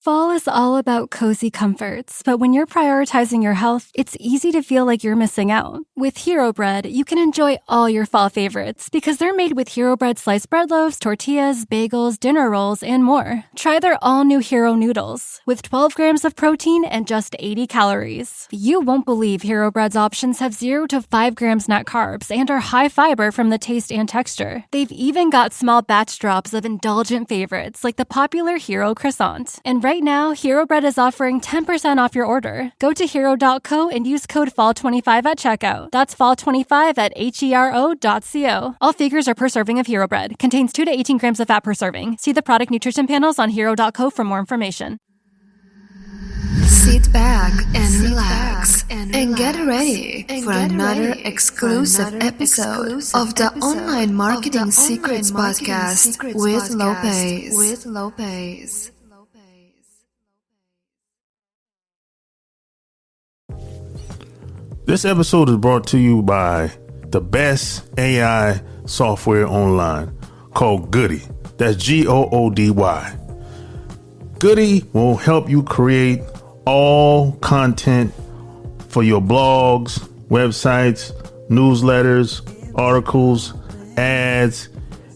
Fall is all about cozy comforts, but when you're prioritizing your health, it's easy to feel like you're missing out. With Hero Bread, you can enjoy all your fall favorites because they're made with Hero Bread sliced bread loaves, tortillas, bagels, dinner rolls, and more. Try their all-new Hero Noodles with 12 grams of protein and just 80 calories. You won't believe Hero Bread's options have 0 to 5 grams net carbs and are high fiber from the taste and texture. They've even got small batch drops of indulgent favorites like the popular Hero Croissant. And right now, Hero Bread is offering 10% off your order. Go to hero.co and use code FALL25 at checkout. That's FALL25 at hero.co. All figures are per serving of Hero Bread. Contains 2 to 18 grams of fat per serving. See the product nutrition panels on hero.co for more information. Sit back and relax and get ready for another exclusive episode of the Online Marketing Secrets Podcast with Lopez. This episode is brought to you by the best AI software online called Goody. That's Goody. Goody will help you create all content for your blogs, websites, newsletters, articles, ads,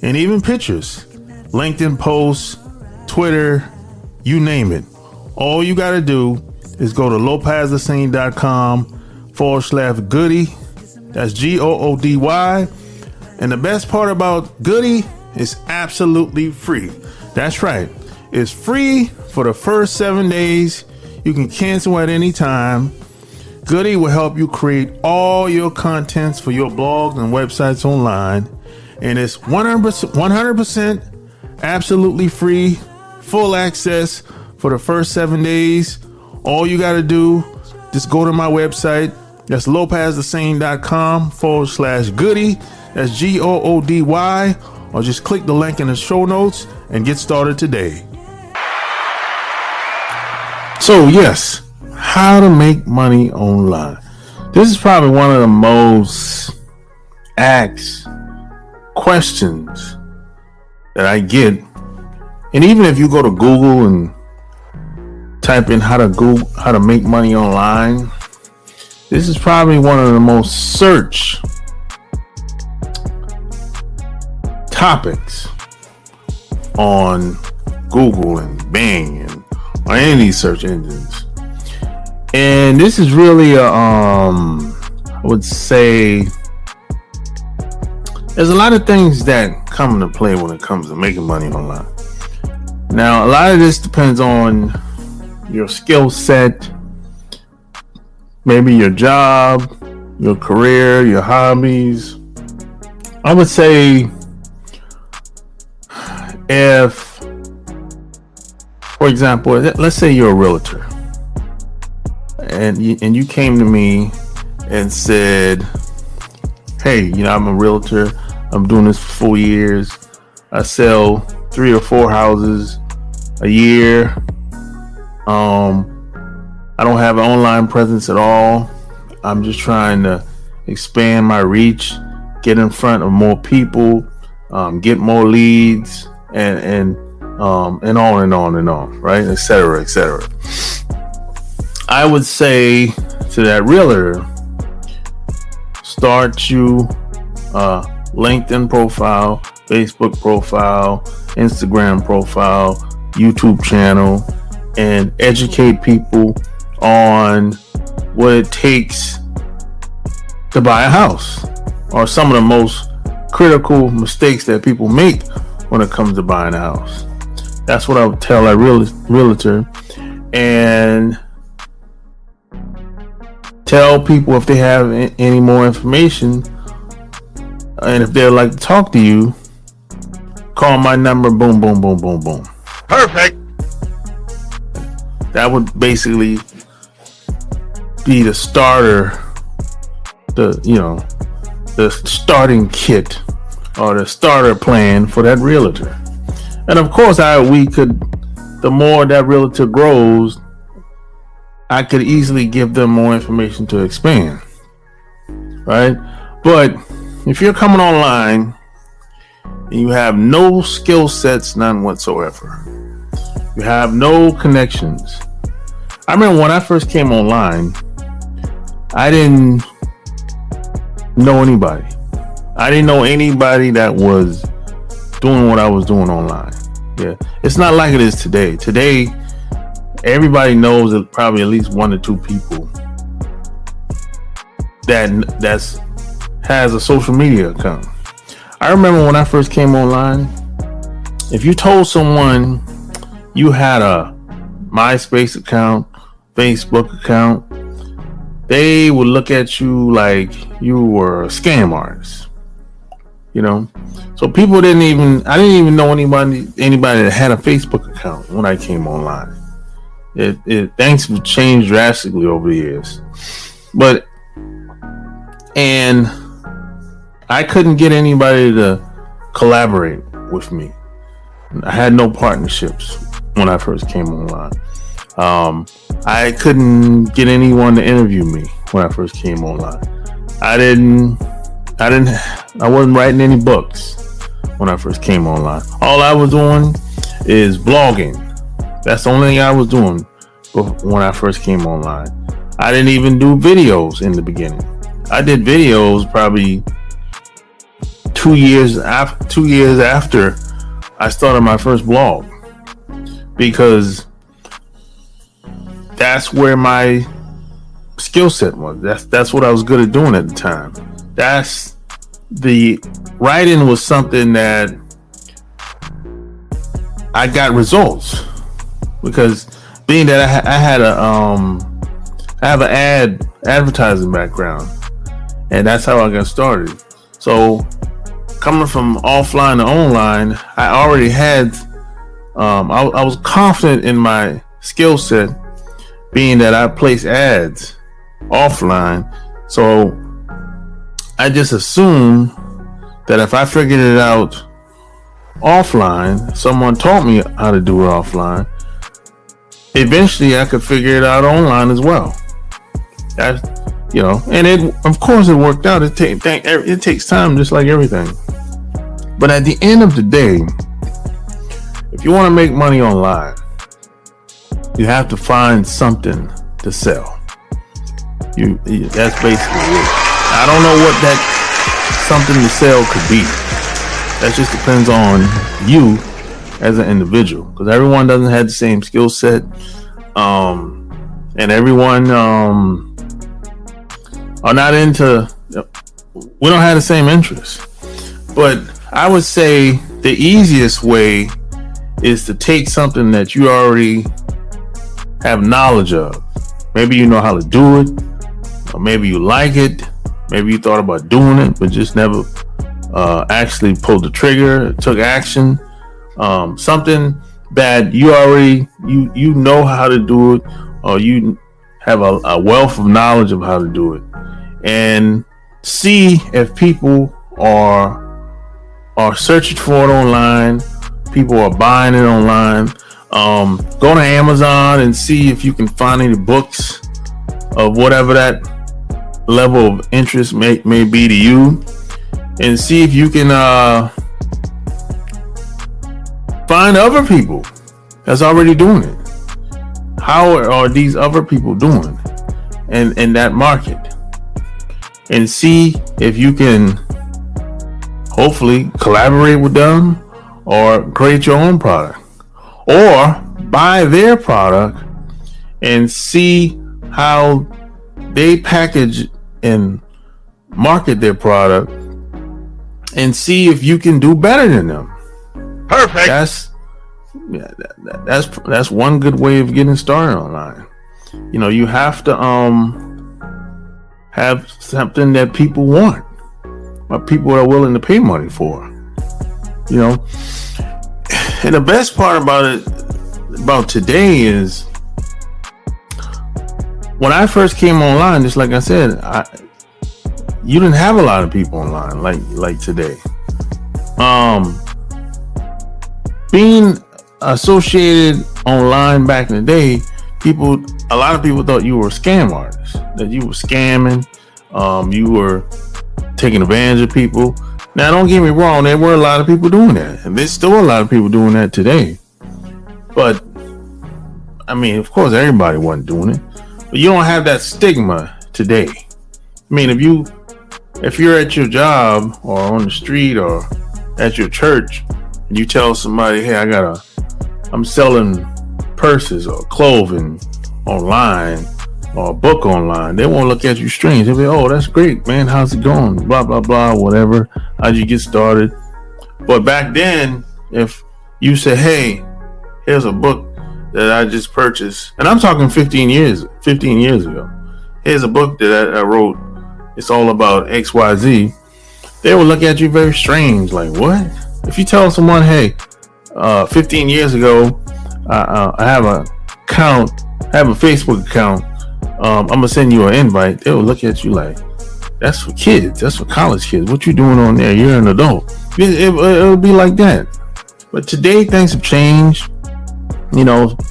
and even pictures, LinkedIn posts, Twitter, you name it. All you got to do is go to lopezthesane.com/Goody. That's Goody. And the best part about Goody is absolutely free. That's right. It's free for the first 7 days. You can cancel at any time. Goody will help you create all your contents for your blogs and websites online. And it's 100% absolutely free, full access for the first 7 days. All you got to do, just go to my website. That's lopezthesane.com/Goody. That's Goody. Or just click the link in the show notes and get started today. So yes, how to make money online. This is probably one of the most asked questions that I get. And even if you go to Google and type in how to make money online, this is probably one of the most searched topics on Google and Bing and on any of these search engines. And this is really I would say there's a lot of things that come into play when it comes to making money online. Now, a lot of this depends on your skill set, maybe your job, your career, your hobbies. I would say if, for example, let's say you're a realtor and you came to me and said, hey, I'm a realtor. I'm doing this for 4 years. I sell 3 or 4 houses a year. I don't have an online presence at all. I'm just trying to expand my reach, get in front of more people, get more leads, and on and on and on, right? Et cetera, et cetera. I would say to that realtor, start you a LinkedIn profile, Facebook profile, Instagram profile, YouTube channel, and educate people on what it takes to buy a house, or some of the most critical mistakes that people make when it comes to buying a house. That's what I would tell a realtor, and tell people if they have any more information and if they'd like to talk to you, call my number, boom, boom, boom, boom, boom. Perfect. That would basically be the starter, the starting kit or the starter plan for that realtor. And of course, the more that realtor grows, I could easily give them more information to expand, right? But if you're coming online and you have no skill sets, none whatsoever, You have no connections. I remember when I first came online, I didn't know anybody. I didn't know anybody that was doing what I was doing online. Yeah, it's not like it is today. Today, everybody knows that probably at least 1 or 2 people that's has a social media account. I remember when I first came online, if you told someone you had a MySpace account, Facebook account, they would look at you like you were a scam artist. So people I didn't even know anybody that had a Facebook account when I came online. Things have changed drastically over the years. And I couldn't get anybody to collaborate with me. I had no partnerships when I first came online. I couldn't get anyone to interview me when I first came online. I wasn't writing any books when I first came online. All I was doing is blogging. That's the only thing I was doing when I first came online. I didn't even do videos in the beginning. I did videos probably 2 years after I started my first blog, because that's where my skill set was. That's what I was good at doing at the time. The writing was something that I got results, because being that I have an advertising background, and that's how I got started. So coming from offline to online, I already had I was confident in my skill set, being that I place ads offline. So I just assumed that if I figured it out offline, someone taught me how to do it offline, eventually I could figure it out online as well. And of course it worked out. It takes time, just like everything. But at the end of the day, if you want to make money online, you have to find something to sell. That's basically it. I don't know what that something to sell could be. That just depends on you as an individual, because everyone doesn't have the same skill set, and everyone are not into. We don't have the same interests. But I would say the easiest way is to take something that you already have knowledge of. Maybe you know how to do it, or maybe you like it. Maybe you thought about doing it, but just never actually pulled the trigger, took action. Something that you already you know how to do it, or you have a wealth of knowledge of how to do it, and see if people are searching for it online. People are buying it online. Go to Amazon and see if you can find any books of whatever that level of interest may be to you, and see if you can find other people that's already doing it. How are these other people doing in that market? And see if you can hopefully collaborate with them, or create your own product, or buy their product and see how they package and market their product, and see if you can do better than them. Perfect. That's one good way of getting started online. You have to have something that people want, or people are willing to pay money for. And the best part about today is, when I first came online, just like I said, you didn't have a lot of people online like today. Being associated online back in the day, a lot of people thought you were a scam artist, that you were scamming, you were taking advantage of people. Now, don't get me wrong, there were a lot of people doing that, and there's still a lot of people doing that today. But I mean, of course, everybody wasn't doing it, but you don't have that stigma today. I mean, if you're at your job or on the street or at your church, and you tell somebody, "Hey, I'm selling purses or clothing online or a book online," they won't look at you strange. They'll be, "Oh, that's great, man. How's it going? Blah, blah, blah, whatever. How'd you get started?" But back then, if you say, "Hey, here's a book that I just purchased," and I'm talking 15 years ago. "Here's a book that I wrote. It's all about XYZ." They will look at you very strange, like, "What?" If you tell someone, "Hey, 15 years ago, I have a Facebook account. I'm gonna send you an invite," they will look at you like, "That's for kids. That's for college kids. What you doing on there? You're an adult." It'll be like that. But today things have changed.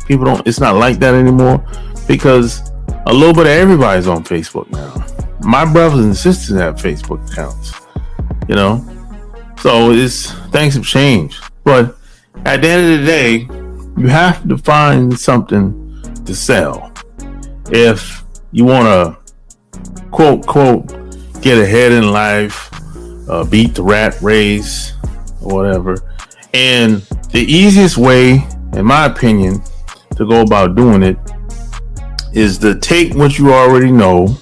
People don't. It's not like that anymore because a little bit of everybody's on Facebook now. My brothers and sisters have Facebook accounts. So things have changed. But at the end of the day, you have to find something to sell if you want to quote get ahead in life, beat the rat race or whatever. And the easiest way, in my opinion, to go about doing it is to take what you already know,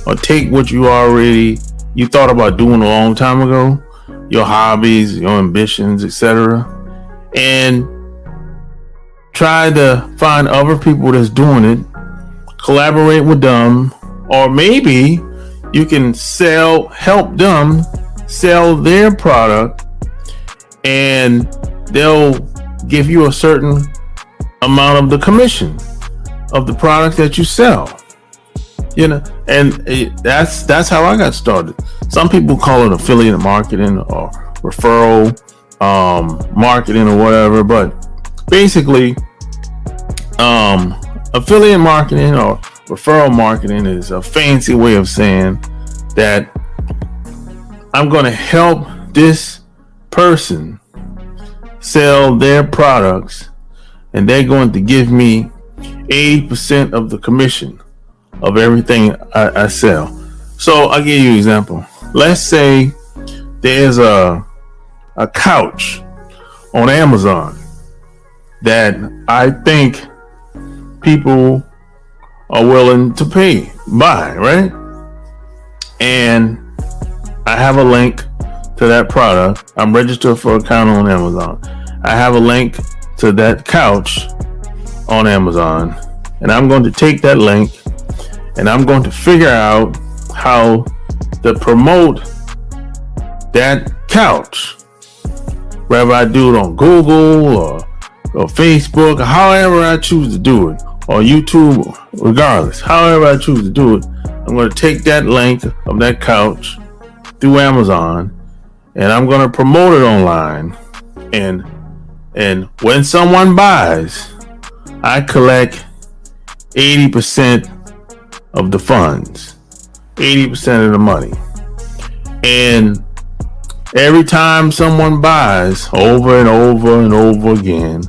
or take what you thought about doing a long time ago, your hobbies, your ambitions, etc., and try to find other people that's doing it, collaborate with them, or maybe you can help them sell their product, and they'll give you a certain amount of the commission of the product that you sell. And that's how I got started. Some people call it affiliate marketing or referral marketing or whatever, but basically, affiliate marketing or referral marketing is a fancy way of saying that I'm going to help this person sell their products, and they're going to give me 80% of the commission of everything I sell. So I'll give you an example. Let's say there's a couch on Amazon that I think people are willing to buy, right? And I have a link to that product. I'm registered for an account on Amazon. I have a link to that couch on Amazon, and I'm going to take that link and I'm going to figure out how to promote that couch, whether I do it on Google or Facebook, or however I choose to do it, or YouTube, regardless, however I choose to do it. I'm going to take that link of that couch through Amazon, and I'm going to promote it online. And when someone buys, I collect 80% of the funds, 80% of the money. And every time someone buys over and over and over again,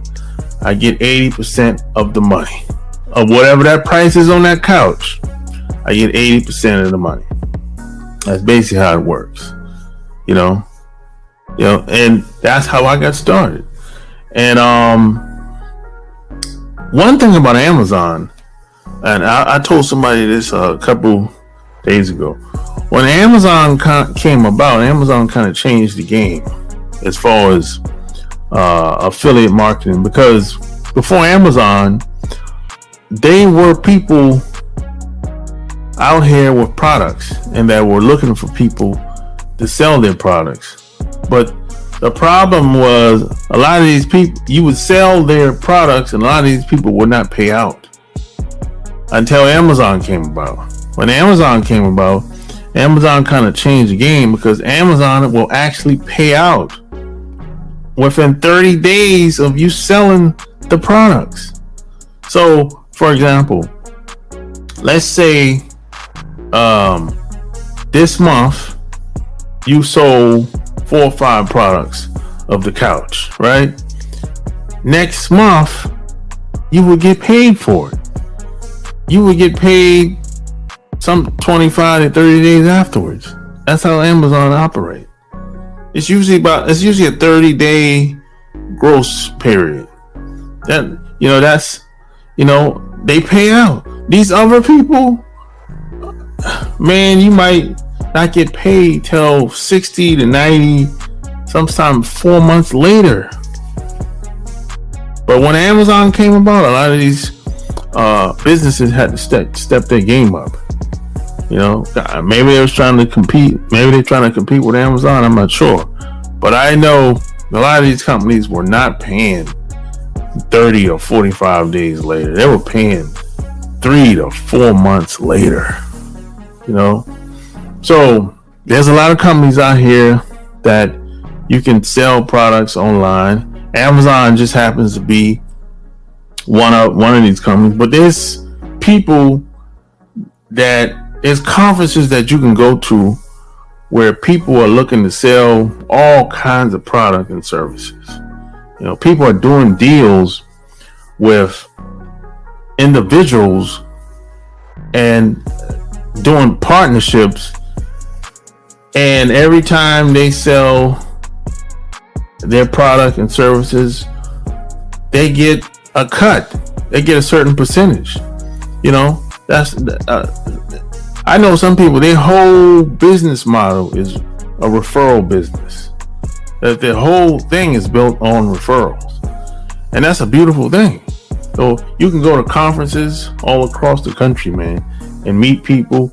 I get 80% of the money of whatever that price is on that couch. I get 80% of the money. That's basically how it works, and that's how I got started. And one thing about Amazon, and I told somebody this a couple days ago. When Amazon came about, Amazon kind of changed the game as far as affiliate marketing, because before Amazon, they were people out here with products and that were looking for people to sell their products. But the problem was, a lot of these people, you would sell their products and a lot of these people would not pay out until Amazon came about. When Amazon came about, Amazon kind of changed the game, because Amazon will actually pay out within 30 days of you selling the products. So, for example, let's say this month you sold 4 or 5 products of the couch, right? Next month you would get paid for it. You would get paid some 25 to 30 days afterwards. That's how Amazon operate. It's usually a 30-day gross period. They pay out. These other people, man, you might not get paid till 60 to 90, sometimes 4 months later. But when Amazon came about, a lot of these businesses had to step their game up. Maybe they was trying to compete. Maybe they're trying to compete with Amazon. I'm not sure. But I know a lot of these companies were not paying 30 or 45 days later. They were paying 3 to 4 months later. So there's a lot of companies out here that you can sell products online. Amazon just happens to be one of these companies. But there's conferences that you can go to where people are looking to sell all kinds of product and services. People are doing deals with individuals and doing partnerships, and every time they sell their product and services, they get a cut. They get a certain percentage. I know some people, their whole business model is a referral business. That their whole thing is built on referrals. And that's a beautiful thing. So you can go to conferences all across the country, man, and meet people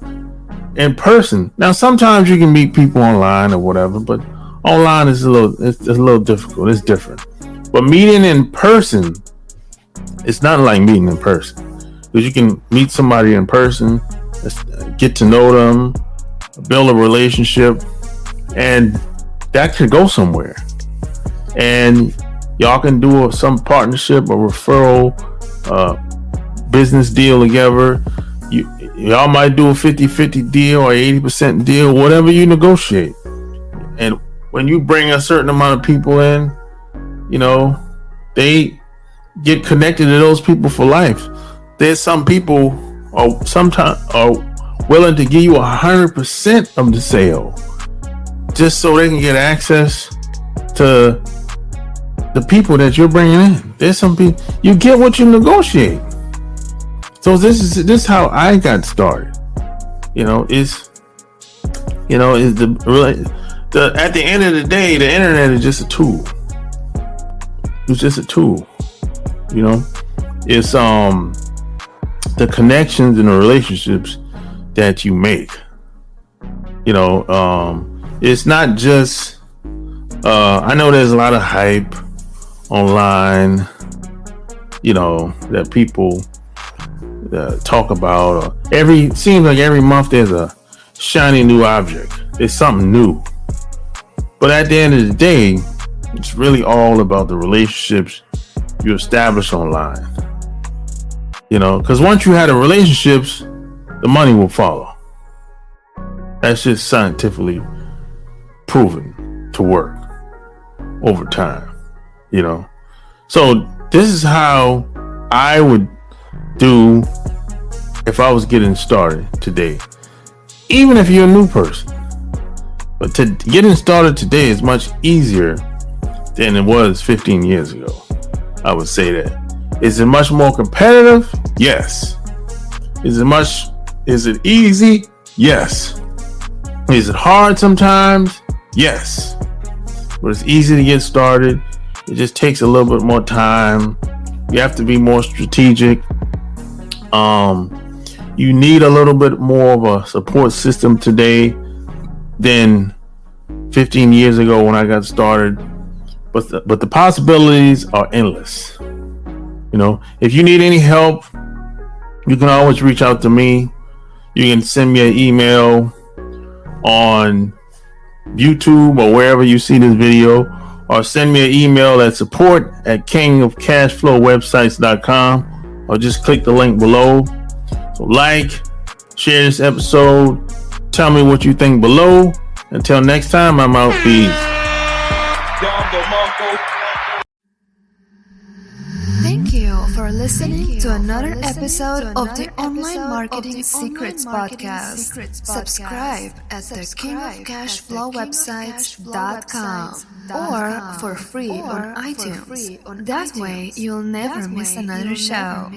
in person. Now, sometimes you can meet people online or whatever, but online is a little difficult. It's different. But meeting in person, it's not like meeting in person. Because you can meet somebody in person, get to know them, build a relationship, and that could go somewhere. And y'all can do some partnership or referral business deal together. Y'all might do a 50-50 deal or 80% deal, whatever you negotiate. And when you bring a certain amount of people in, they get connected to those people for life. There's some people sometimes are willing to give you 100% of the sale just so they can get access to the people that you're bringing in. There's some people, you get what you negotiate. So this is how I got started. At the end of the day, the internet is just a tool. It's just a tool. It's the connections and the relationships that you make. It's not just I know there's a lot of hype online, that people talk about. Seems like every month there's a shiny new object. There's something new. But at the end of the day, it's really all about the relationships you establish online. Because once you have the relationships, the money will follow. That's just scientifically proven to work over time. So this is how I would do if I was getting started today, even if you're a new person. But getting started today is much easier than it was 15 years ago. I would say that. Is it much more competitive? Yes. Is it easy? Yes. Is it hard sometimes? Yes. But it's easy to get started. It just takes a little bit more time. You have to be more strategic. You need a little bit more of a support system today than 15 years ago when I got started. But the possibilities are endless. If you need any help, you can always reach out to me. You can send me an email on YouTube or wherever you see this video, or send me an email at support@kingofcashflowwebsites.com, or just click the link below. So share this episode, tell me what you think below. Until next time, I'm out. Peace. Thank you for listening listening to another episode of the Online Marketing Secrets Podcast. Subscribe at thekingofcashflowwebsites.com or for free on iTunes. That way you'll never miss another show.